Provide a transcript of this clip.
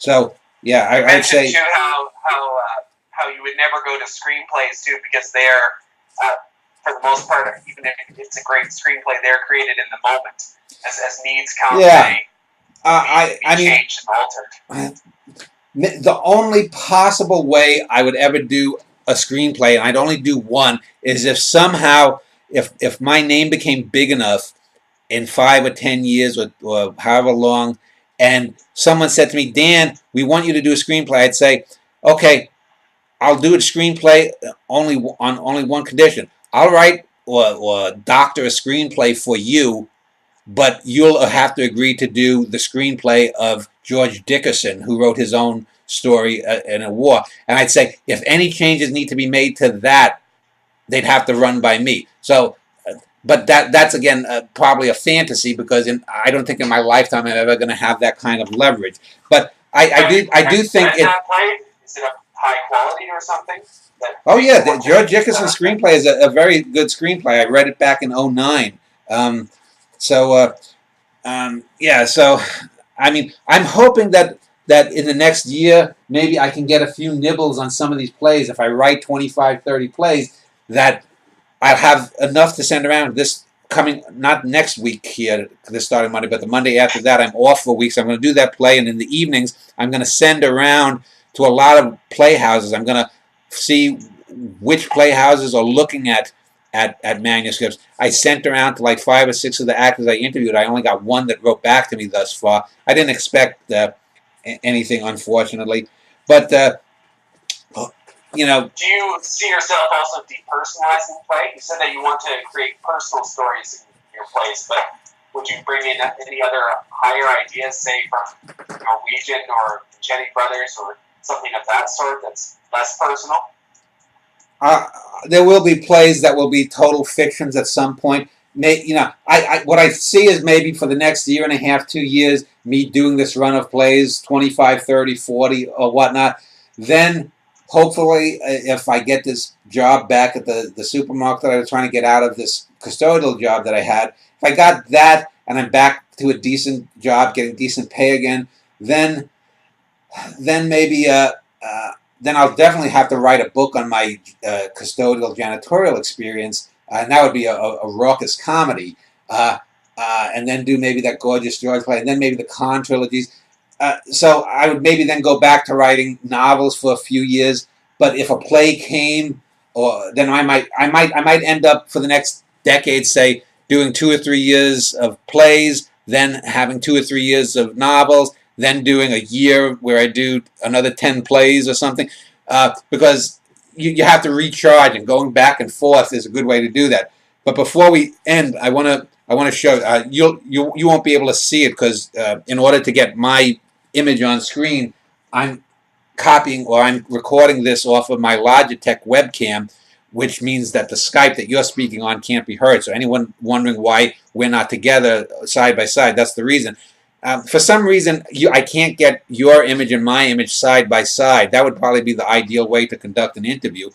So yeah, You I'd mentioned say too how you would never go to screenplays too because they're for the most part, even if it's a great screenplay, they're created in the moment as needs come. yeah. Be I mean, changed and altered. the only possible way I would ever do a screenplay, and I'd only do one, is if somehow, if my name became big enough in 5 or 10 years or however long, and someone said to me, Dan, we want you to do a screenplay, I'd say, okay, I'll do a screenplay only on only one condition. I'll write or doctor a screenplay for you, but you'll have to agree to do the screenplay of George Dickerson, who wrote his own story in a war. And I'd say, if any changes need to be made to that, they'd have to run by me. So, but that's again probably a fantasy because I don't think in my lifetime I'm ever going to have that kind of leverage. But I do think it. Is it a high quality or something? Oh yeah, the George Dickerson screenplay is a very good screenplay. I read it back in '09. So yeah, so I mean, I'm hoping that in the next year, maybe I can get a few nibbles on some of these plays. If I write 25, 30 plays, that I'll have enough to send around this coming, not next week here, this starting Monday, but the Monday after that, I'm off for a week, so I'm going to do that play, and in the evenings, I'm going to send around to a lot of playhouses. I'm going to see which playhouses are looking at manuscripts. I sent around to like 5 or 6 of the actors I interviewed. I only got one that wrote back to me thus far. I didn't expect anything, unfortunately. But, you know. Do you see yourself also depersonalizing play? You said that you want to create personal stories in your plays, but would you bring in any other higher ideas, say from Norwegian or Jenny Brothers or something of that sort that's less personal? There will be plays that will be total fictions at some point. What I see is maybe for the next year and a half, 2 years, me doing this run of plays, 25, 30, 40, or whatnot. Then, hopefully, if I get this job back at the supermarket that I was trying to get out of, this custodial job that I had, if I got that and I'm back to a decent job, getting decent pay again, then maybe then I'll definitely have to write a book on my custodial janitorial experience, and that would be a raucous comedy. And then do maybe that Gorgeous George play, and then maybe the Con trilogies. So I would maybe then go back to writing novels for a few years. But if a play came, then I might end up for the next decade, say, doing 2 or 3 years of plays, then having 2 or 3 years of novels, then doing a year where I do another 10 plays or something, because you have to recharge, and going back and forth is a good way to do that. But before we end, I want to show you won't be able to see it because in order to get my image on screen, I'm copying or I'm recording this off of my Logitech webcam, which means that the Skype that you're speaking on can't be heard. So anyone wondering why we're not together side by side, that's the reason. For some reason, I can't get your image and my image side by side. That would probably be the ideal way to conduct an interview.